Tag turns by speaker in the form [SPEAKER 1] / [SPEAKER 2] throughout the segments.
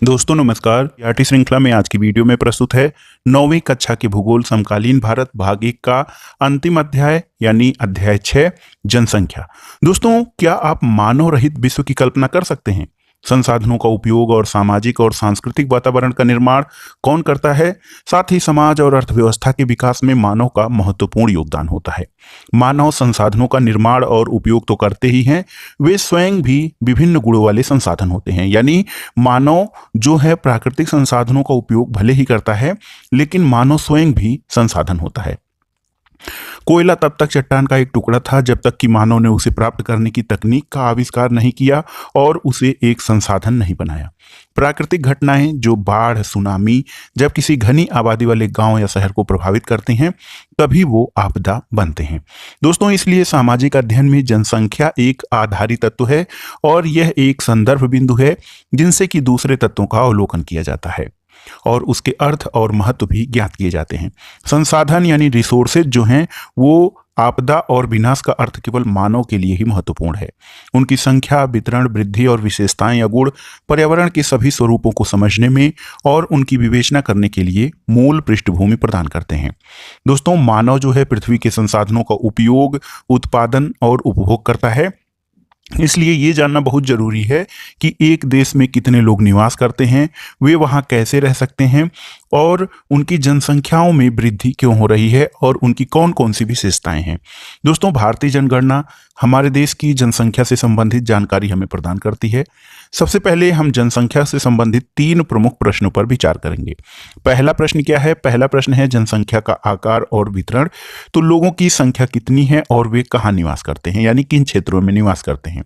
[SPEAKER 1] दोस्तों नमस्कार। आरटी श्रृंखला में आज की वीडियो में प्रस्तुत है 9वीं कक्षा के भूगोल समकालीन भारत भाग 1 का अंतिम अध्याय यानी अध्याय 6 जनसंख्या। दोस्तों, क्या आप मानव रहित विश्व की कल्पना कर सकते हैं? संसाधनों का उपयोग और सामाजिक और सांस्कृतिक वातावरण का निर्माण कौन करता है? साथ ही समाज और अर्थव्यवस्था के विकास में मानव का महत्वपूर्ण योगदान होता है। मानव संसाधनों का निर्माण और उपयोग तो करते ही हैं, वे स्वयं भी विभिन्न गुणों वाले संसाधन होते हैं। यानी मानव जो है प्राकृतिक संसाधनों का उपयोग भले ही करता है, लेकिन मानव स्वयं भी संसाधन होता है। कोयला तब तक चट्टान का एक टुकड़ा था जब तक कि मानव ने उसे प्राप्त करने की तकनीक का आविष्कार नहीं किया और उसे एक संसाधन नहीं बनाया। प्राकृतिक घटनाएं जो बाढ़, सुनामी, जब किसी घनी आबादी वाले गांव या शहर को प्रभावित करते हैं, तभी वो आपदा बनते हैं। दोस्तों, इसलिए सामाजिक अध्ययन में जनसंख्या एक आधारी तत्व है और यह एक संदर्भ बिंदु है जिनसे कि दूसरे तत्वों का अवलोकन किया जाता है और उसके अर्थ और महत्व भी ज्ञात किए जाते हैं। संसाधन यानी रिसोर्सेज जो हैं वो आपदा और विनाश का अर्थ केवल मानव के लिए ही महत्वपूर्ण है। उनकी संख्या, वितरण, वृद्धि और विशेषताएं या गुण पर्यावरण के सभी स्वरूपों को समझने में और उनकी विवेचना करने के लिए मूल पृष्ठभूमि प्रदान करते हैं। दोस्तों, मानव जो है पृथ्वी के संसाधनों का उपयोग, उत्पादन और उपभोग करता है। इसलिए ये जानना बहुत जरूरी है कि एक देश में कितने लोग निवास करते हैं, वे वहाँ कैसे रह सकते हैं और उनकी जनसंख्याओं में वृद्धि क्यों हो रही है और उनकी कौन कौन सी विशेषताएं हैं। दोस्तों, भारतीय जनगणना हमारे देश की जनसंख्या से संबंधित जानकारी हमें प्रदान करती है। सबसे पहले हम जनसंख्या से संबंधित 3 प्रमुख प्रश्नों पर विचार करेंगे। पहला प्रश्न क्या है? पहला प्रश्न है जनसंख्या का आकार और वितरण। तो लोगों की संख्या कितनी है और वे कहाँ निवास करते हैं, यानी किन क्षेत्रों में निवास करते हैं।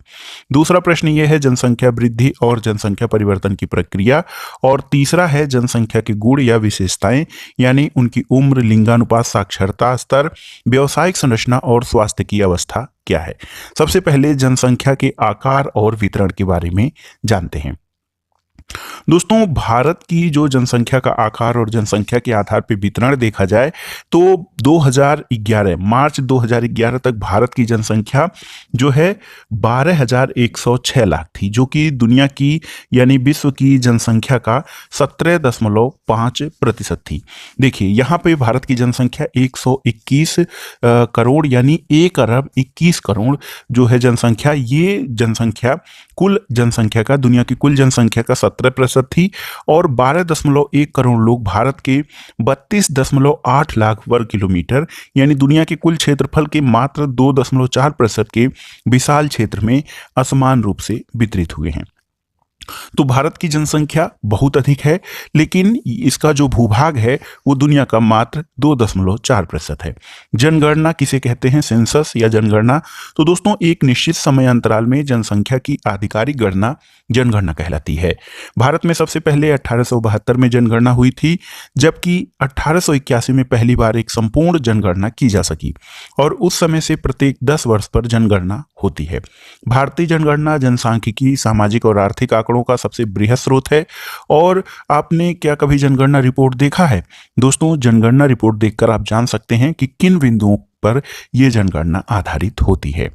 [SPEAKER 1] दूसरा प्रश्न यह है जनसंख्या वृद्धि और जनसंख्या परिवर्तन की प्रक्रिया। और तीसरा है जनसंख्या के गुण या विशेषताएं, यानी उनकी उम्र, लिंगानुपात, साक्षरता स्तर, व्यावसायिक संरचना और स्वास्थ्य की अवस्था क्या है। सबसे पहले जनसंख्या के आकार और वितरण के बारे में जानते हैं। दोस्तों, भारत की जो जनसंख्या का आकार और जनसंख्या के आधार पर वितरण देखा जाए तो 2011 मार्च 2011 तक भारत की जनसंख्या जो है 12,106 लाख थी, जो कि दुनिया की यानी विश्व की जनसंख्या का 17.5% थी। देखिए, यहाँ पे भारत की जनसंख्या 121 करोड़ यानी 1 अरब 21 करोड़ जो है जनसंख्या, ये जनसंख्या कुल जनसंख्या का, दुनिया की कुल जनसंख्या का 17% थी। और 12.1 करोड़ लोग भारत के 32.8 लाख वर्ग किलोमीटर यानी दुनिया के कुल क्षेत्रफल के मात्र 2.4% के विशाल क्षेत्र में असमान रूप से वितरित हुए हैं। तो भारत की जनसंख्या बहुत अधिक है, लेकिन इसका जो भूभाग है वो दुनिया का मात्र 2.4% है। जनगणना किसे कहते हैं? सेंसस या जनगणना। तो दोस्तों, एक निश्चित समय अंतराल में जनसंख्या की आधिकारिक गणना जनगणना कहलाती है। भारत में सबसे पहले 1872 में जनगणना हुई थी, जबकि 1881 में पहली बार एक संपूर्ण जनगणना की जा सकी और उस समय से प्रत्येक 10 वर्ष पर जनगणना होती है। भारतीय जनगणना जनसांख्यिकी, सामाजिक और आर्थिक आंकड़ों का सबसे बृहद स्रोत है। और आपने क्या कभी जनगणना रिपोर्ट देखा है? दोस्तों, जनगणना रिपोर्ट देखकर आप जान सकते हैं कि किन बिंदुओं पर यह जनगणना आधारित होती है।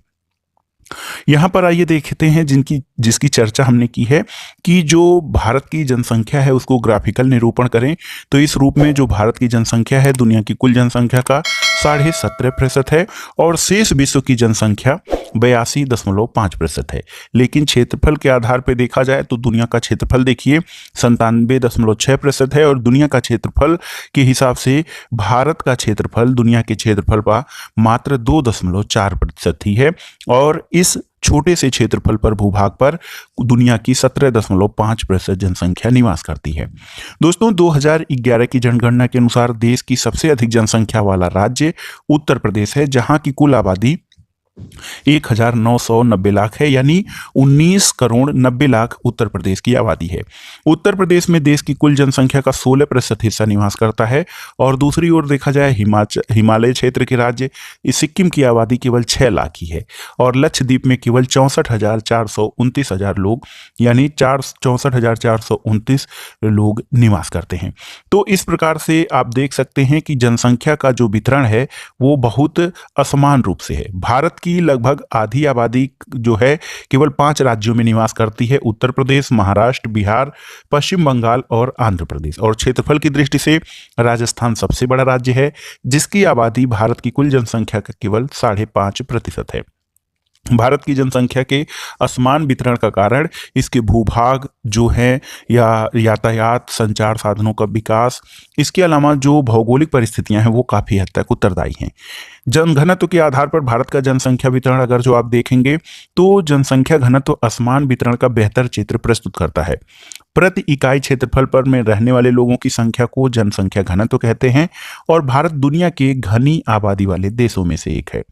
[SPEAKER 1] यहां पर आइए देखते हैं जिसकी चर्चा हमने की है कि जो भारत की जनसंख्या है उसको ग्राफिकल निरूपण करें। तो इस रूप में जो भारत की जनसंख्या है दुनिया की कुल जनसंख्या का 17.5% है और शेष विश्व की जनसंख्या 82.5% है। लेकिन क्षेत्रफल के आधार पर देखा जाए तो दुनिया का क्षेत्रफल देखिए 97.6% है और दुनिया का क्षेत्रफल के हिसाब से भारत का क्षेत्रफल दुनिया के क्षेत्रफल का मात्र 2.4% ही है। और इस छोटे से क्षेत्रफल पर, भूभाग पर दुनिया की 17.5% जनसंख्या निवास करती है। दोस्तों, 2011 की जनगणना के अनुसार देश की सबसे अधिक जनसंख्या वाला राज्य उत्तर प्रदेश है, जहां की कुल आबादी 1990 लाख है, यानी 19 करोड़ 90 लाख उत्तर प्रदेश की आबादी है। उत्तर प्रदेश में देश की कुल जनसंख्या का 16% हिस्सा निवास करता है। और दूसरी ओर देखा जाए हिमालय क्षेत्र के राज्य सिक्किम की आबादी केवल 6 लाख ही है और लक्षद्वीप में केवल 64,429 लोग यानी 64,429 लोग निवास करते हैं। तो इस प्रकार से आप देख सकते हैं कि जनसंख्या का जो वितरण है वो बहुत असमान रूप से है। भारत की की लगभग आधी आबादी जो है केवल 5 राज्यों में निवास करती है, उत्तर प्रदेश, महाराष्ट्र, बिहार, पश्चिम बंगाल और आंध्र प्रदेश। और क्षेत्रफल की दृष्टि से राजस्थान सबसे बड़ा राज्य है, जिसकी आबादी भारत की कुल जनसंख्या का केवल 5.5% है। भारत की जनसंख्या के असमान वितरण का कारण इसके भूभाग जो है या यातायात संचार साधनों का विकास, इसके अलावा जो भौगोलिक परिस्थितियां हैं वो काफ़ी हद तक उत्तरदायी हैं। जनघनत्व के आधार पर भारत का जनसंख्या वितरण अगर जो आप देखेंगे तो जनसंख्या घनत्व असमान वितरण का बेहतर चित्र प्रस्तुत करता है। प्रति इकाई क्षेत्रफल पर में रहने वाले लोगों की संख्या को जनसंख्या घनत्व कहते हैं और भारत दुनिया के घनी आबादी वाले देशों में से एक है।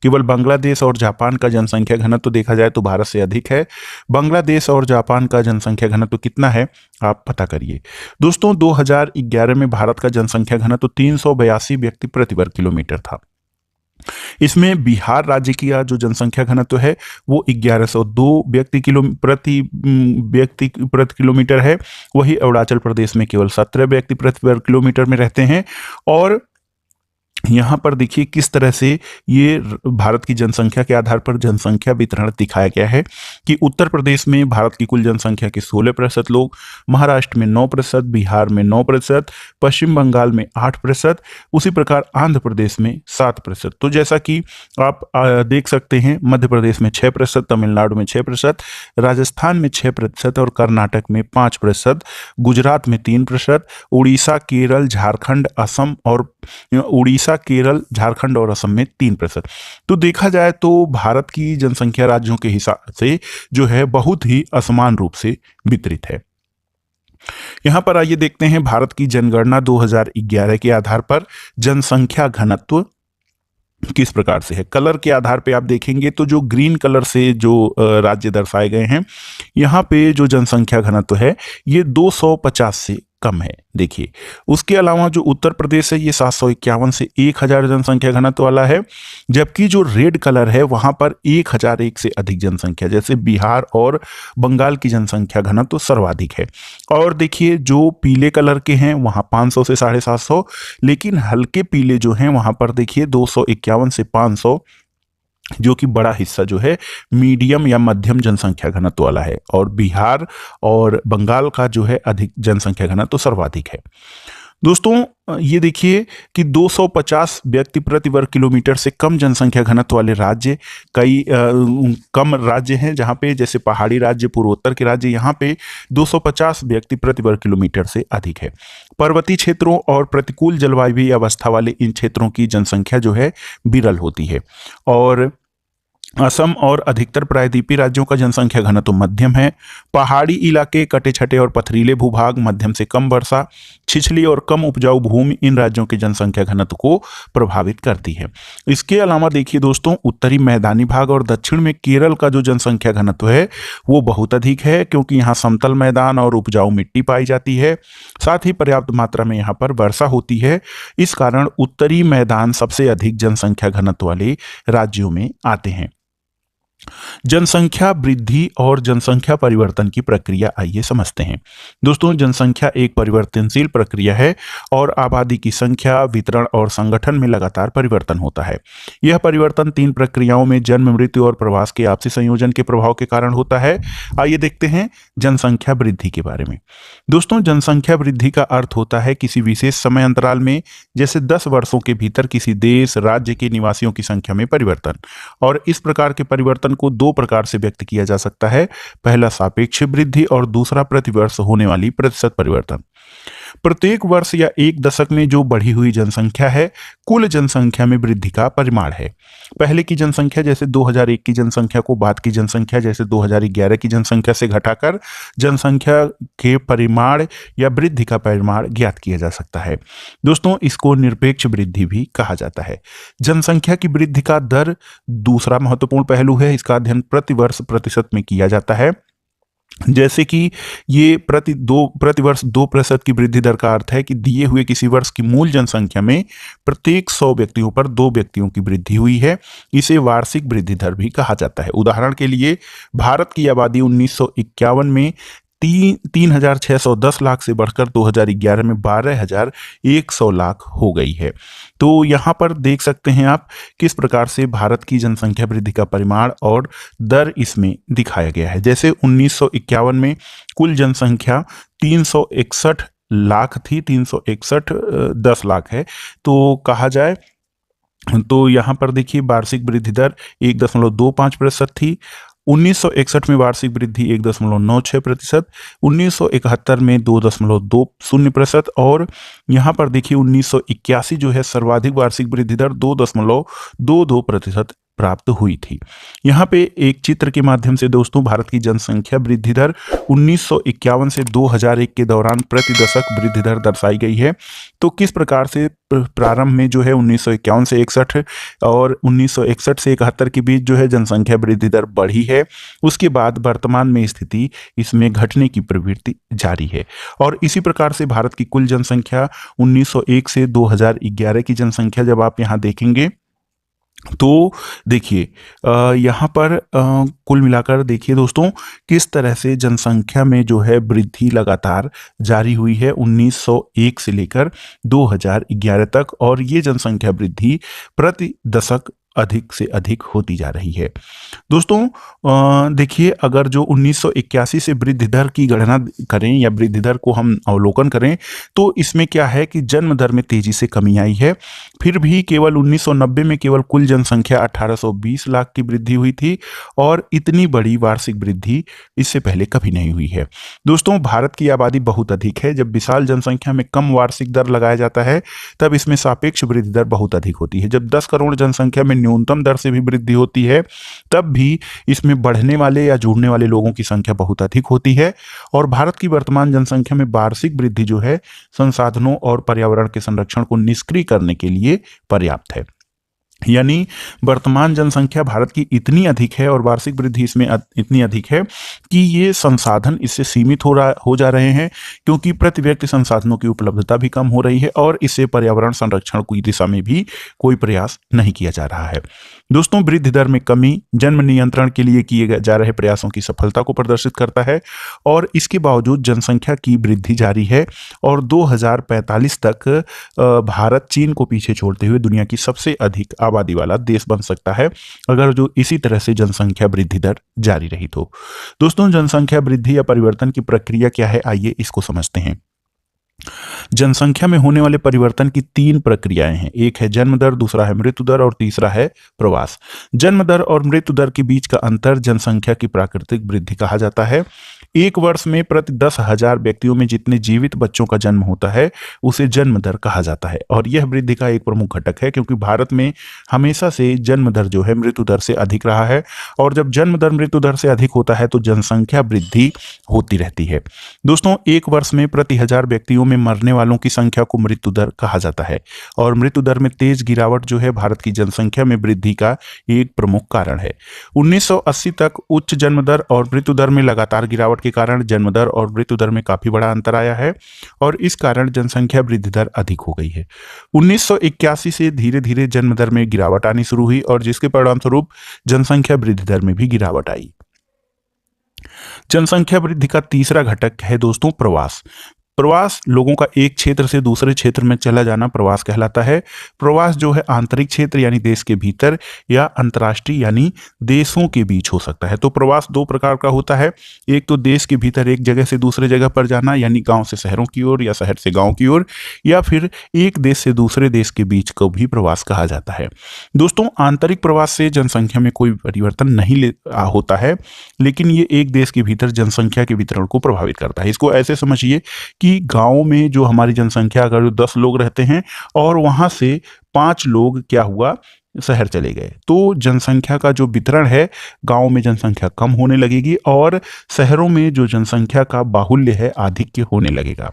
[SPEAKER 1] केवल बांग्लादेश और जापान का जनसंख्या घनत्व देखा जाए तो भारत से अधिक है। बांग्लादेश और जापान का जनसंख्या घनत्व कितना है आप पता करिए। दोस्तों 2011 में भारत का जनसंख्या घनत्व 382 व्यक्ति प्रति वर्ग किलोमीटर था। इसमें बिहार राज्य की जो जनसंख्या घनत्व है वो 1102 व्यक्ति प्रति किलोमीटर है। वही अरुणाचल प्रदेश में केवल 17 व्यक्ति प्रति वर्ग किलोमीटर में रहते हैं। और यहाँ पर देखिए किस तरह से ये भारत की जनसंख्या के आधार पर जनसंख्या वितरण दिखाया गया है कि उत्तर प्रदेश में भारत की कुल जनसंख्या के 16% लोग, महाराष्ट्र में 9%, बिहार में 9%, पश्चिम बंगाल में 8%, उसी प्रकार आंध्र प्रदेश में 7%। तो जैसा कि आप देख सकते हैं मध्य प्रदेश में 6%, तमिलनाडु में 6%, राजस्थान में 6% और कर्नाटक में 5%, गुजरात में 3%, उड़ीसा, केरल, झारखंड, असम और झारखंड और असम में 3%। तो देखा जाए तो भारत की जनसंख्या राज्यों के हिसाब से जो है बहुत ही असमान रूप से वितरित है। यहां पर आइए देखते हैं भारत की जनगणना 2011 के आधार पर जनसंख्या घनत्व किस प्रकार से है। कलर के आधार पे आप देखेंगे तो जो ग्रीन कलर से जो राज्य दर्शाए गए हैं, यहाँ पे जो जनसंख्या घनत्व है ये 250 से कम है। देखिए उसके अलावा जो उत्तर प्रदेश है ये 751 से 1000 जनसंख्या घनत्व वाला है, जबकि जो रेड कलर है वहां पर 1001 से अधिक जनसंख्या, जैसे बिहार और बंगाल की जनसंख्या घनत्व सर्वाधिक है। और देखिए जो पीले कलर के हैं वहां 500 से 750, लेकिन हल्के पीले जो हैं वहां पर देखिए 251 से 500, जो कि बड़ा हिस्सा जो है मीडियम या मध्यम जनसंख्या घनत्व वाला है। और बिहार और बंगाल का जो है अधिक जनसंख्या घनत्व सर्वाधिक है। दोस्तों ये देखिए कि 250 व्यक्ति प्रति वर्ग किलोमीटर से कम जनसंख्या घनत्व वाले राज्य कई कम राज्य हैं, जहां पे जैसे पहाड़ी राज्य, पूर्वोत्तर के राज्य, यहाँ पे 250 व्यक्ति प्रति वर्ग किलोमीटर से अधिक है। पर्वतीय क्षेत्रों और प्रतिकूल जलवायु अवस्था वाले इन क्षेत्रों की जनसंख्या जो है विरल होती है। और असम और अधिकतर प्रायद्वीपीय राज्यों का जनसंख्या घनत्व मध्यम है। पहाड़ी इलाके, कटे छटे और पथरीले भूभाग, मध्यम से कम वर्षा, छिछली और कम उपजाऊ भूमि इन राज्यों के जनसंख्या घनत्व को प्रभावित करती है। इसके अलावा देखिए दोस्तों उत्तरी मैदानी भाग और दक्षिण में केरल का जो जनसंख्या घनत्व है वो बहुत अधिक है, क्योंकि यहाँ समतल मैदान और उपजाऊ मिट्टी पाई जाती है। साथ ही पर्याप्त मात्रा में यहाँ पर वर्षा होती है। इस कारण उत्तरी मैदान सबसे अधिक जनसंख्या घनत्व वाले राज्यों में आते हैं। जनसंख्या वृद्धि और जनसंख्या परिवर्तन की प्रक्रिया आइए समझते हैं। दोस्तों जनसंख्या एक परिवर्तनशील प्रक्रिया है और आबादी की संख्या, वितरण और संगठन में लगातार परिवर्तन होता है। यह परिवर्तन 3 प्रक्रियाओं में जन्म, मृत्यु और प्रवास के आपसी संयोजन के प्रभाव के कारण होता है। आइए देखते हैं जनसंख्या वृद्धि के बारे में। दोस्तों जनसंख्या वृद्धि का अर्थ होता है किसी विशेष समय अंतराल में, जैसे 10 वर्षों के भीतर किसी देश, राज्य के निवासियों की संख्या में परिवर्तन। और इस प्रकार के परिवर्तन को 2 प्रकार से व्यक्त किया जा सकता है। पहला सापेक्ष वृद्धि और दूसरा प्रतिवर्ष होने वाली प्रतिशत परिवर्तन। प्रत्येक वर्ष या एक दशक में जो बढ़ी हुई जनसंख्या है कुल जनसंख्या में वृद्धि का परिमाण है। पहले की जनसंख्या जैसे 2001 की जनसंख्या को बाद की जनसंख्या जैसे 2011 की जनसंख्या से घटाकर जनसंख्या के परिमाण या वृद्धि का परिमाण ज्ञात किया जा सकता है। दोस्तों इसको निरपेक्ष वृद्धि भी कहा जाता है। जनसंख्या की वृद्धि का दर दूसरा महत्वपूर्ण पहलू है। इसका अध्ययन प्रतिवर्ष प्रतिशत में किया जाता है। जैसे कि ये प्रतिवर्ष 2% की वृद्धि दर का अर्थ है कि दिए हुए किसी वर्ष की मूल जनसंख्या में प्रत्येक 100 व्यक्तियों पर 2 व्यक्तियों की वृद्धि हुई है। इसे वार्षिक वृद्धि दर भी कहा जाता है। उदाहरण के लिए भारत की आबादी 1951 में 3,610 लाख से बढ़कर 2011 में 12,100 लाख हो गई है। तो यहाँ पर देख सकते हैं आप किस प्रकार से भारत की जनसंख्या वृद्धि का परिमाण और दर इसमें दिखाया गया है। जैसे 1951 में कुल जनसंख्या 361 लाख थी, 361 10 लाख है तो कहा जाए तो यहाँ पर देखिए वार्षिक वृद्धि दर 1.25% थी। 1961 में वार्षिक वृद्धि 1.96%, 1971 में 2.20% और यहाँ पर देखिए 1981 जो है सर्वाधिक वार्षिक वृद्धि दर 2.22% प्राप्त हुई थी। यहाँ पे एक चित्र के माध्यम से दोस्तों भारत की जनसंख्या वृद्धि दर 1951 से 2001 के दौरान प्रति दशक वृद्धि दर दर्शाई गई है। तो किस प्रकार से प्रारंभ में जो है 1951 से 61 और 1961 से 71 के बीच जो है जनसंख्या वृद्धि दर बढ़ी है, उसके बाद वर्तमान में स्थिति इसमें घटने की प्रवृत्ति जारी है। और इसी प्रकार से भारत की कुल जनसंख्या 1901 से 2011 की जनसंख्या जब आप यहाँ देखेंगे तो देखिए यहाँ पर कुल मिलाकर देखिए दोस्तों किस तरह से जनसंख्या में जो है वृद्धि लगातार जारी हुई है 1901 से लेकर 2011 तक, और ये जनसंख्या वृद्धि प्रति दशक अधिक से अधिक होती जा रही है। दोस्तों देखिए अगर जो 1981 से वृद्धि दर की गणना करें या वृद्धि दर को हम अवलोकन करें तो इसमें क्या है कि जन्म दर में तेजी से कमी आई है। फिर भी केवल 1990 में केवल कुल जनसंख्या 1820 लाख की वृद्धि हुई थी और इतनी बड़ी वार्षिक वृद्धि इससे पहले कभी नहीं हुई है। दोस्तों भारत की आबादी बहुत अधिक है। जब विशाल जनसंख्या में कम वार्षिक दर लगाया जाता है तब इसमें सापेक्ष वृद्धि दर बहुत अधिक होती है। जब 10 करोड़ जनसंख्या में न्यूनतम दर से भी वृद्धि होती है तब भी इसमें बढ़ने वाले या जुड़ने वाले लोगों की संख्या बहुत अधिक होती है। और भारत की वर्तमान जनसंख्या में वार्षिक वृद्धि जो है संसाधनों और पर्यावरण के संरक्षण को निष्क्रिय करने के लिए पर्याप्त है। यानी वर्तमान जनसंख्या भारत की इतनी अधिक है और वार्षिक वृद्धि इसमें इतनी अधिक है कि ये संसाधन इससे सीमित हो जा रहे हैं, क्योंकि प्रति व्यक्ति संसाधनों की उपलब्धता भी कम हो रही है और इससे पर्यावरण संरक्षण की दिशा में भी कोई प्रयास नहीं किया जा रहा है। दोस्तों वृद्धि दर में कमी जन्म नियंत्रण के लिए किए जा रहे प्रयासों की सफलता को प्रदर्शित करता है और इसके बावजूद जनसंख्या की वृद्धि जारी है और 2045 तक भारत चीन को पीछे छोड़ते हुए दुनिया की सबसे अधिक आबादी वाला देश बन सकता है अगर जो इसी तरह से जनसंख्या वृद्धि दर जारी रही तो। दोस्तों जनसंख्या वृद्धि या परिवर्तन की प्रक्रिया क्या है, आइए इसको समझते हैं। जनसंख्या में होने वाले परिवर्तन की 3 प्रक्रियाएं हैं। एक है जन्म दर, दूसरा है मृत्यु दर और तीसरा है प्रवास। जन्म दर और मृत्यु दर के बीच का अंतर जनसंख्या की प्राकृतिक वृद्धि कहा जाता है। एक वर्ष में प्रति 10,000 व्यक्तियों में जितने जीवित बच्चों का जन्म होता है उसे जन्म दर कहा जाता है और यह वृद्धि का एक प्रमुख घटक है, क्योंकि भारत में हमेशा से जन्म दर जो है मृत्यु दर से अधिक रहा है और जब जन्म दर मृत्यु दर से अधिक होता है तो जनसंख्या वृद्धि होती रहती है। दोस्तों एक वर्ष में प्रति 1000 व्यक्तियों में मरने वालों की संख्या को मृत्यु दर कहा जाता है और मृत्यु दर में तेज गिरावट जो है भारत की जनसंख्या में वृद्धि का एक प्रमुख कारण है। 1980 तक उच्च जन्म दर और मृत्यु दर में लगातार गिरावट के कारण जन्म दर और मृत्यु दर में काफी बड़ा अंतर आया है और इस कारण जनसंख्या वृद्धि दर अधिक हो गई है। 1981 से धीरे धीरे जन्म दर में गिरावट आनी शुरू हुई और जिसके परिणामस्वरूप जनसंख्या वृद्धि दर में भी गिरावट आई। जनसंख्या वृद्धि का तीसरा घटक है दोस्तों प्रवास। प्रवास लोगों का एक क्षेत्र से दूसरे क्षेत्र में चला जाना प्रवास कहलाता है। प्रवास जो है आंतरिक क्षेत्र यानी देश के भीतर या अंतर्राष्ट्रीय यानी देशों के बीच हो सकता है। तो प्रवास 2 प्रकार का होता है। एक तो देश के भीतर एक जगह से दूसरे जगह पर जाना यानी गांव से शहरों की ओर या शहर से गांव की ओर, या फिर एक देश से दूसरे देश के बीच को भी प्रवास कहा जाता है। दोस्तों आंतरिक प्रवास से जनसंख्या में कोई परिवर्तन नहीं होता है, लेकिन ये एक देश के भीतर जनसंख्या के वितरण को प्रभावित करता है। इसको ऐसे समझिए कि गांव में जो हमारी जनसंख्या अगर 10 लोग रहते हैं और वहां से 5 लोग क्या हुआ शहर चले गए, तो जनसंख्या का जो वितरण है गांव में जनसंख्या कम होने लगेगी और शहरों में जो जनसंख्या का बाहुल्य है आधिक्य होने लगेगा।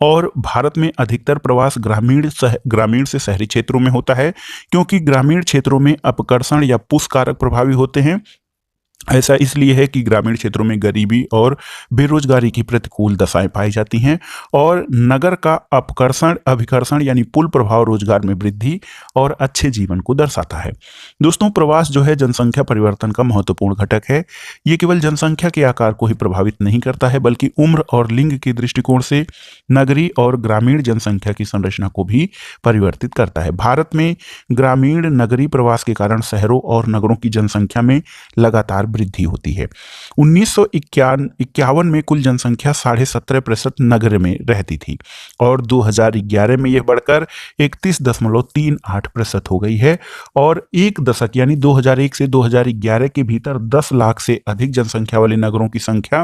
[SPEAKER 1] और भारत में अधिकतर प्रवास ग्रामीण से शहरी क्षेत्रों में होता है, क्योंकि ग्रामीण क्षेत्रों में अपकर्षण या पुश कारक प्रभावी होते हैं ऐसा इसलिए है कि ग्रामीण क्षेत्रों में गरीबी और बेरोजगारी की प्रतिकूल दशाएं पाई जाती हैं और नगर का अपकर्षण अभिकर्षण यानी पुल प्रभाव रोजगार में वृद्धि और अच्छे जीवन को दर्शाता है। दोस्तों, प्रवास जो है जनसंख्या परिवर्तन का महत्वपूर्ण घटक है। ये केवल जनसंख्या के आकार को ही प्रभावित नहीं करता है बल्कि उम्र और लिंग के दृष्टिकोण से नगरीय और ग्रामीण जनसंख्या की संरचना को भी परिवर्तित करता है। भारत में ग्रामीण नगरीय प्रवास के कारण शहरों और नगरों की जनसंख्या में लगातार वृद्धि होती है। 1951 में कुल जनसंख्या 17.5% नगर में रहती थी और 2011 में यह बढ़कर 31.38% हो गई है और एक दशक यानी 2001 से 2011 के भीतर 10 लाख से अधिक जनसंख्या वाले नगरों की संख्या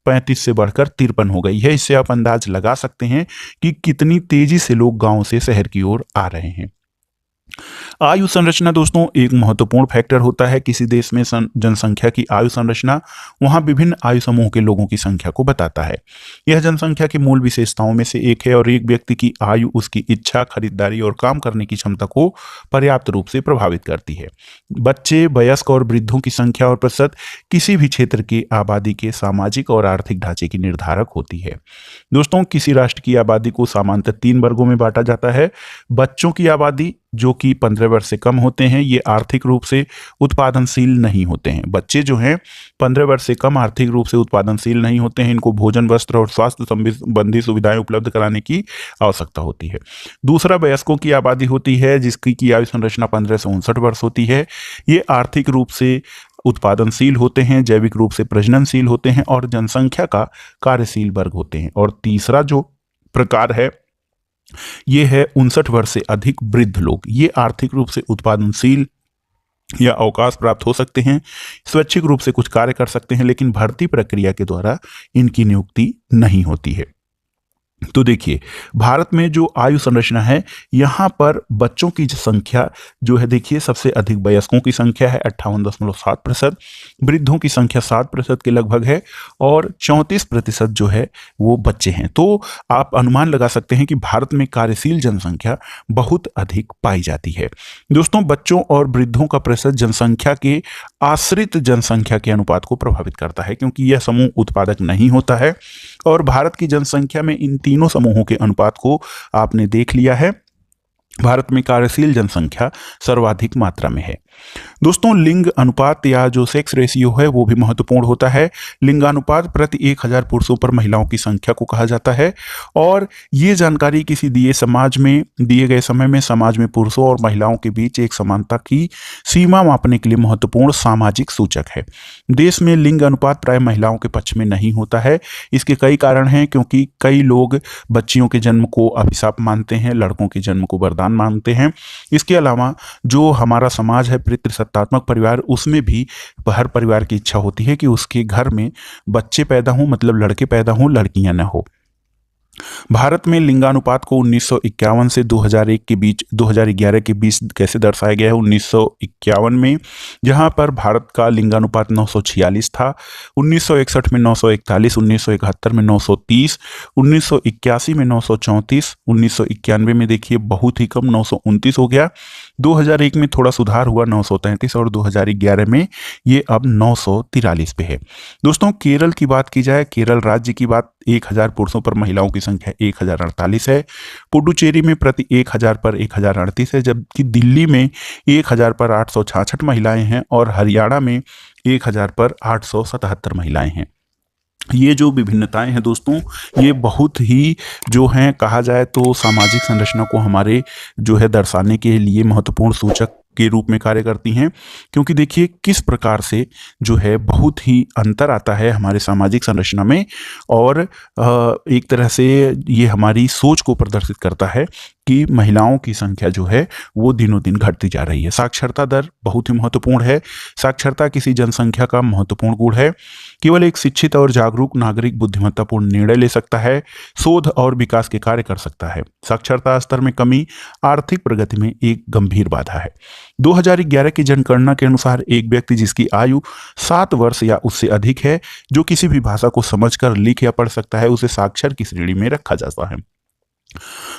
[SPEAKER 1] 35 से बढ़कर 53 हो गई है। इससे आप अंदाज लगा सकते हैं कि कितनी तेजी से लोग गांव से शहर की ओर आ रहे हैं। आयु संरचना दोस्तों एक महत्वपूर्ण फैक्टर होता है किसी देश में जनसंख्या की आयु संरचना वहां विभिन्न आयु समूह के लोगों की संख्या को बताता है। यह जनसंख्या की मूल विशेषताओं में से एक है और एक व्यक्ति की आयु उसकी इच्छा, खरीदारी और काम करने की क्षमता को पर्याप्त रूप से प्रभावित करती है। बच्चे, वयस्क और वृद्धों की संख्या और प्रतिशत किसी भी क्षेत्र की आबादी के सामाजिक और आर्थिक ढांचे की निर्धारक होती है। दोस्तों, किसी राष्ट्र की आबादी को सामान्यतः 3 वर्गों में बांटा जाता है। बच्चों की आबादी जो कि 15 वर्ष से कम होते हैं, ये आर्थिक रूप से उत्पादनशील नहीं होते हैं। बच्चे जो हैं 15 वर्ष से कम आर्थिक रूप से उत्पादनशील नहीं होते हैं। इनको भोजन, वस्त्र और स्वास्थ्य संबंधी सुविधाएं उपलब्ध कराने की आवश्यकता होती है। दूसरा वयस्कों की आबादी होती है जिसकी आयु संरचना 15 से 59 वर्ष होती है। ये आर्थिक रूप से उत्पादनशील होते हैं, जैविक रूप से प्रजननशील होते हैं और जनसंख्या का कार्यशील वर्ग होते हैं। और तीसरा जो प्रकार है ये है 59 वर्ष से अधिक वृद्ध लोग। ये आर्थिक रूप से उत्पादनशील या अवकाश प्राप्त हो सकते हैं, स्वैच्छिक रूप से कुछ कार्य कर सकते हैं, लेकिन भर्ती प्रक्रिया के द्वारा इनकी नियुक्ति नहीं होती है। तो देखिए, भारत में जो आयु संरचना है यहाँ पर बच्चों की संख्या जो है, देखिए सबसे अधिक वयस्कों की संख्या है 58.7%, वृद्धों की संख्या 7% के लगभग है और 34% जो है वो बच्चे हैं। तो आप अनुमान लगा सकते हैं कि भारत में कार्यशील जनसंख्या बहुत अधिक पाई जाती है। दोस्तों, बच्चों और वृद्धों का प्रतिशत जनसंख्या के आश्रित जनसंख्या के अनुपात को प्रभावित करता है क्योंकि यह समूह उत्पादक नहीं होता है और भारत की जनसंख्या में इन तीनों समूहों के अनुपात को आपने देख लिया है। भारत में कार्यशील जनसंख्या सर्वाधिक मात्रा में है। दोस्तों, लिंग अनुपात या जो सेक्स रेशियो है वो भी महत्वपूर्ण होता है। लिंगानुपात प्रति 1000 पुरुषों पर महिलाओं की संख्या को कहा जाता है और ये जानकारी किसी दिए गए समय में समाज में पुरुषों और महिलाओं के बीच एक समानता की सीमा मापने के लिए महत्वपूर्ण सामाजिक सूचक है। देश में लिंग अनुपात प्राय महिलाओं के पक्ष में नहीं होता है। इसके कई कारण हैं क्योंकि कई लोग बच्चियों के जन्म को अभिशाप मानते हैं, लड़कों के जन्म को वरदान मानते हैं। इसके अलावा जो हमारा समाज है पितृसत्तात्मक परिवार, उसमें भी हर परिवार की इच्छा होती है कि उसके घर में बच्चे पैदा हों, मतलब लड़के पैदा हों, लड़कियां न हो। भारत में लिंगानुपात को 1951 से 2011 के बीच कैसे दर्शाया गया है? 1951 में जहां पर भारत का लिंगानुपात 946 था, 1961 में 941, 1971 में 930, 1981 में 934, 1991 में देखिए बहुत ही कम 929 हो गया, 2001 में थोड़ा सुधार हुआ 933 और 2011 में ये अब 943 पे है। दोस्तों, केरल की बात की जाए, केरल राज्य की बात 1000 पुरुषों पर महिलाओं की संख्या 1048 है। पुडुचेरी में प्रति 1000 पर 1038 है, जबकि दिल्ली में 1000 पर 866 महिलाएं हैं और हरियाणा में 1000 पर 877 महिलाएं हैं। ये जो विभिन्नताएं हैं दोस्तों, ये बहुत ही जो हैं कहा जाए तो सामाजिक संरचना को हमारे जो है दर्शाने के लिए महत्वपूर्ण सूचक के रूप में कार्य करती हैं, क्योंकि देखिए किस प्रकार से जो है बहुत ही अंतर आता है हमारे सामाजिक संरचना में और एक तरह से ये हमारी सोच को प्रदर्शित करता है कि महिलाओं की संख्या जो है वो दिनों दिन घटती जा रही है। साक्षरता दर बहुत ही महत्वपूर्ण है। साक्षरता किसी जनसंख्या का महत्वपूर्ण गुण है। केवल एक शिक्षित और जागरूक नागरिक बुद्धिमत्तापूर्ण निर्णय ले सकता है, शोध और विकास के कार्य कर सकता है। साक्षरता स्तर में कमी आर्थिक प्रगति में एक गंभीर बाधा है। 2011 की जनगणना के अनुसार एक व्यक्ति जिसकी आयु 7 वर्ष या उससे अधिक है, जो किसी भी भाषा को समझकर लिख या पढ़ सकता है, उसे साक्षर की श्रेणी में रखा जाता है।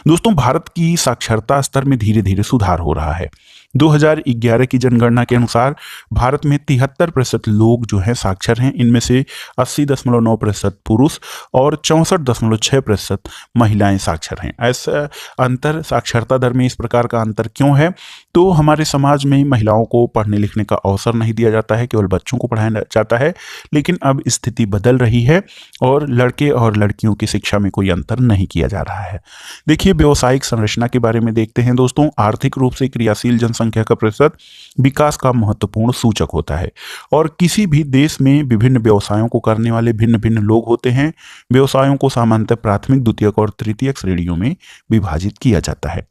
[SPEAKER 1] दोस्तों, भारत की साक्षरता स्तर में धीरे धीरे सुधार हो रहा है। 2011 की जनगणना के अनुसार भारत में 73% लोग जो हैं साक्षर हैं। इनमें से 80.9% पुरुष और 64.6% महिलाएं साक्षर हैं। ऐसा अंतर साक्षरता दर में इस प्रकार का अंतर क्यों है? तो हमारे समाज में महिलाओं को पढ़ने लिखने का अवसर नहीं दिया जाता है, केवल बच्चों को पढ़ाया जाता है। लेकिन अब स्थिति बदल रही है और लड़के और लड़कियों की शिक्षा में कोई अंतर नहीं किया जा रहा है। देखिए, व्यावसायिक संरचना के बारे में देखते हैं दोस्तों। आर्थिक रूप से क्रियाशील जनसंख्या का प्रतिशत विकास का महत्वपूर्ण सूचक होता है और किसी भी देश में विभिन्न व्यवसायों को करने वाले भिन्न भिन्न लोग होते हैं। व्यवसायों को सामान्यतः प्राथमिक, द्वितीयक और तृतीयक श्रेणियों में विभाजित किया जाता है।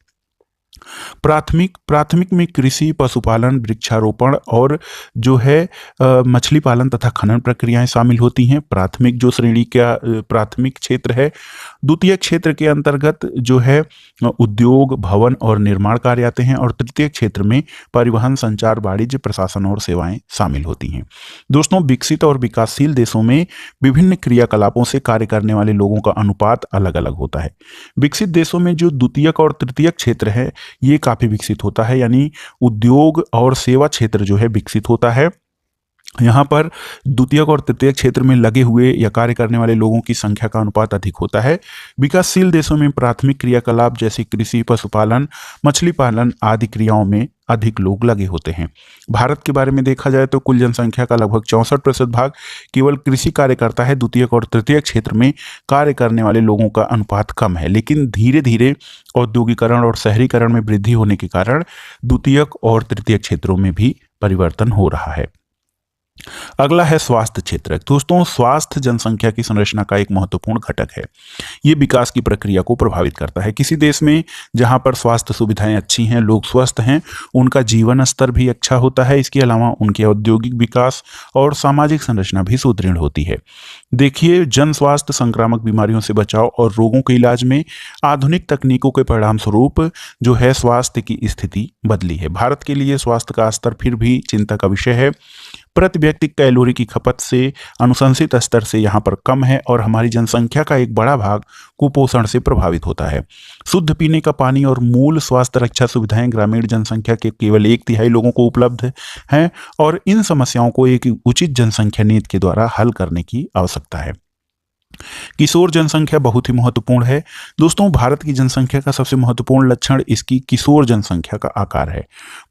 [SPEAKER 1] प्राथमिक में कृषि, पशुपालन, वृक्षारोपण और जो है मछली पालन तथा खनन प्रक्रियाएं शामिल होती हैं। प्राथमिक जो श्रेणी का प्राथमिक क्षेत्र है। द्वितीय क्षेत्र के अंतर्गत जो है उद्योग, भवन और निर्माण कार्य आते हैं और तृतीय क्षेत्र में परिवहन, संचार, वाणिज्य, प्रशासन और सेवाएं शामिल होती हैं। दोस्तों, विकसित और विकासशील देशों में विभिन्न क्रियाकलापों से कार्य करने वाले लोगों का अनुपात अलग अलग होता है। विकसित देशों में जो द्वितीयक और तृतीयक क्षेत्र है ये काफी विकसित होता है, यानी उद्योग और सेवा क्षेत्र जो है विकसित होता है। यहाँ पर द्वितीयक और तृतीयक क्षेत्र में लगे हुए या कार्य करने वाले लोगों की संख्या का अनुपात अधिक होता है। विकासशील देशों में प्राथमिक क्रियाकलाप जैसे कृषि, पशुपालन, मछली पालन आदि क्रियाओं में अधिक लोग लगे होते हैं। भारत के बारे में देखा जाए तो कुल जनसंख्या का लगभग 64% भाग केवल कृषि कार्य करता है। द्वितीयक और तृतीयक क्षेत्र में कार्य करने वाले लोगों का अनुपात कम है, लेकिन धीरे धीरे औद्योगिकरण और शहरीकरण में वृद्धि होने के कारण द्वितीयक और तृतीयक क्षेत्रों में भी परिवर्तन हो रहा है। अगला है स्वास्थ्य क्षेत्र। दोस्तों, स्वास्थ्य जनसंख्या की संरचना का एक महत्वपूर्ण घटक है। ये विकास की प्रक्रिया को प्रभावित करता है। किसी देश में जहां पर स्वास्थ्य सुविधाएं अच्छी हैं, लोग स्वस्थ हैं, उनका जीवन स्तर भी अच्छा होता है। इसके अलावा उनके औद्योगिक विकास और सामाजिक संरचना भी सुदृढ़ होती है। देखिए, जन स्वास्थ्य, संक्रामक बीमारियों से बचाव और रोगों के इलाज में आधुनिक तकनीकों के परिणाम स्वरूप जो है स्वास्थ्य की स्थिति बदली है। भारत के लिए स्वास्थ्य का स्तर फिर भी चिंता का विषय है। प्रति व्यक्ति कैलोरी की खपत से अनुशंसित स्तर से यहाँ पर कम है और हमारी जनसंख्या का एक बड़ा भाग कुपोषण से प्रभावित होता है। शुद्ध पीने का पानी और मूल स्वास्थ्य रक्षा सुविधाएं ग्रामीण जनसंख्या के केवल 1/3 लोगों को उपलब्ध हैं और इन समस्याओं को एक उचित जनसंख्या नीति के द्वारा हल करने की आवश्यकता है। किशोर जनसंख्या बहुत ही महत्वपूर्ण है। दोस्तों, भारत की जनसंख्या का सबसे महत्वपूर्ण लक्षण इसकी किशोर जनसंख्या का आकार है।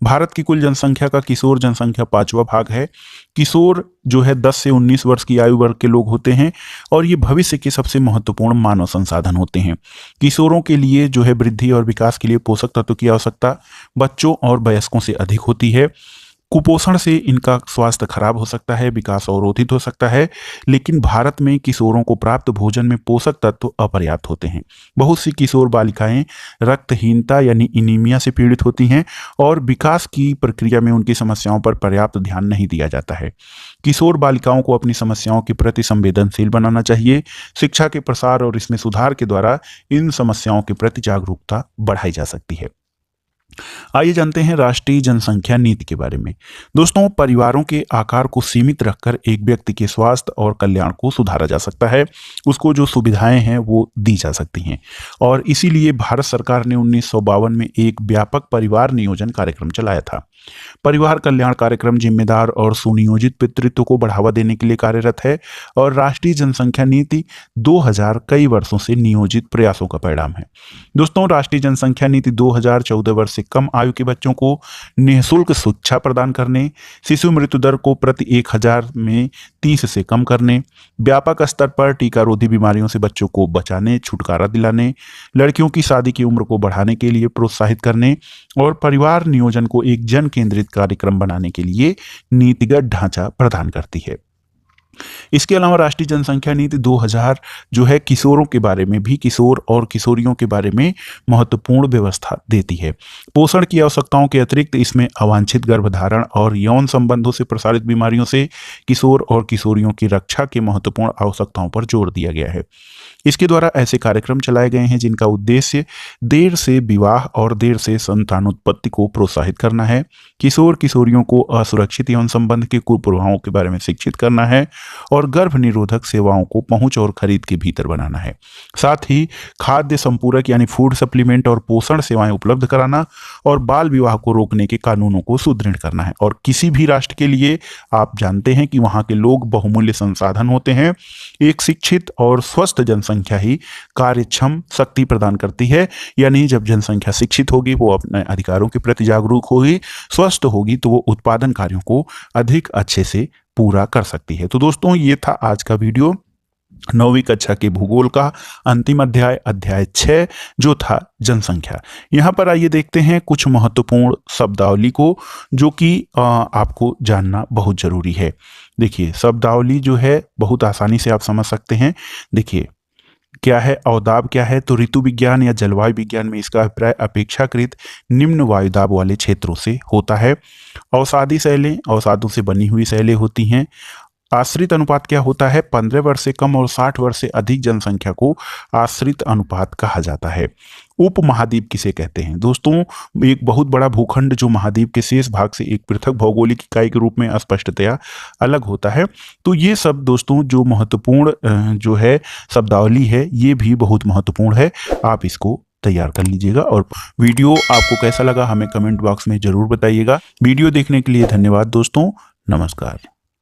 [SPEAKER 1] भारत की कुल जनसंख्या का किशोर जनसंख्या 5वां भाग है। किशोर जो है 10 से 19 वर्ष की आयु वर्ग के लोग होते हैं और ये भविष्य के सबसे महत्वपूर्ण मानव संसाधन होते हैं। किशोरों के लिए जो है वृद्धि और विकास के लिए पोषक तत्व की आवश्यकता बच्चों और वयस्कों से अधिक होती है। कुपोषण से इनका स्वास्थ्य खराब हो सकता है, विकास अवरोधित हो सकता है। लेकिन भारत में किशोरों को प्राप्त भोजन में पोषक तत्व अपर्याप्त होते हैं। बहुत सी किशोर बालिकाएं रक्तहीनता यानी एनीमिया से पीड़ित होती हैं और विकास की प्रक्रिया में उनकी समस्याओं पर पर्याप्त ध्यान नहीं दिया जाता है। किशोर बालिकाओं को अपनी समस्याओं के प्रति संवेदनशील बनाना चाहिए। शिक्षा के प्रसार और इसमें सुधार के द्वारा इन समस्याओं के प्रति जागरूकता बढ़ाई जा सकती है। आइए जानते हैं राष्ट्रीय जनसंख्या नीति के बारे में। दोस्तों, परिवारों के आकार को सीमित रखकर एक व्यक्ति के स्वास्थ्य और कल्याण को सुधारा जा सकता है। उसको जो सुविधाएं हैं वो दी जा सकती हैं और इसीलिए भारत सरकार ने 1952 में एक व्यापक परिवार नियोजन कार्यक्रम चलाया था। परिवार कल्याण कार्यक्रम जिम्मेदार और सुनियोजित पितृत्व को बढ़ावा देने के लिए कार्यरत है और राष्ट्रीय जनसंख्या नीति 2000 कई वर्षों से नियोजित प्रयासों का परिणाम है। दोस्तों, राष्ट्रीय जनसंख्या नीति 2014 वर्ष से कम आयु के बच्चों को निःशुल्क शिक्षा प्रदान करने, शिशु मृत्यु दर को प्रति 1000 में 30 से कम करने, व्यापक स्तर पर टीकारोधी बीमारियों से बच्चों को बचाने, छुटकारा दिलाने, लड़कियों की शादी की उम्र को बढ़ाने के लिए प्रोत्साहित करने और परिवार नियोजन को एक जन केंद्रित कार्यक्रम बनाने के लिए नीतिगत ढांचा प्रदान करती है। इसके अलावा राष्ट्रीय जनसंख्या नीति 2000 जो है किशोरों के बारे में भी, किशोर और किशोरियों के बारे में महत्वपूर्ण व्यवस्था देती है। पोषण की आवश्यकताओं के अतिरिक्त इसमें अवांछित गर्भधारण और यौन संबंधों से प्रसारित बीमारियों से किशोर और किशोरियों की रक्षा के महत्वपूर्ण आवश्यकताओं पर जोर दिया गया है। इसके द्वारा ऐसे कार्यक्रम चलाए गए हैं जिनका उद्देश्य देर से विवाह और देर से संतानोत्पत्ति को प्रोत्साहित करना है, किशोर किशोरियों को असुरक्षित यौन संबंध के कुप्रभावों के बारे में शिक्षित करना है और गर्भ निरोधक सेवाओं को पहुंच और खरीद के भीतर बनाना है। साथ ही खाद्य संपूरक यानी फूड सप्लीमेंट और पोषण सेवाएं उपलब्ध कराना और बाल विवाह को रोकने के कानूनों को सुदृढ़ करना है। और किसी भी राष्ट्र के लिए आप जानते हैं कि वहां के लोग बहुमूल्य संसाधन होते हैं। एक शिक्षित और स्वस्थ जनसंख्या ही कार्यक्षम शक्ति प्रदान करती है। यानी जब जनसंख्या शिक्षित होगी, वो अपने अधिकारों के प्रति जागरूक होगी, स्वस्थ होगी, तो वो उत्पादन कार्यों को अधिक अच्छे से पूरा कर सकती है। तो दोस्तों, ये था आज का वीडियो 9वीं कक्षा के भूगोल का अंतिम अध्याय, अध्याय 6, जो था जनसंख्या। यहाँ पर आइए देखते हैं कुछ महत्वपूर्ण शब्दावली को, जो कि आपको जानना बहुत जरूरी है। देखिए, शब्दावली जो है बहुत आसानी से आप समझ सकते हैं। देखिए, क्या है अवदाब, क्या है? तो ऋतु विज्ञान या जलवायु विज्ञान में इसका अभिप्राय अपेक्षाकृत निम्न वायुदाब वाले क्षेत्रों से होता है। अवसादी शैलें अवसादों से बनी हुई शैलें होती हैं। आश्रित अनुपात क्या होता है? 15 वर्ष से कम और 60 वर्ष से अधिक जनसंख्या को आश्रित अनुपात कहा जाता है। उप महाद्वीप किसे कहते हैं? दोस्तों, एक बहुत बड़ा भूखंड जो महाद्वीप के शेष भाग से एक पृथक भौगोलिक इकाई के रूप में स्पष्टतया अलग होता है। तो ये सब दोस्तों जो महत्वपूर्ण जो है शब्दावली है, ये भी बहुत महत्वपूर्ण है। आप इसको तैयार कर लीजिएगा। और वीडियो आपको कैसा लगा हमें कमेंट बॉक्स में जरूर बताइएगा। वीडियो देखने के लिए धन्यवाद दोस्तों। नमस्कार।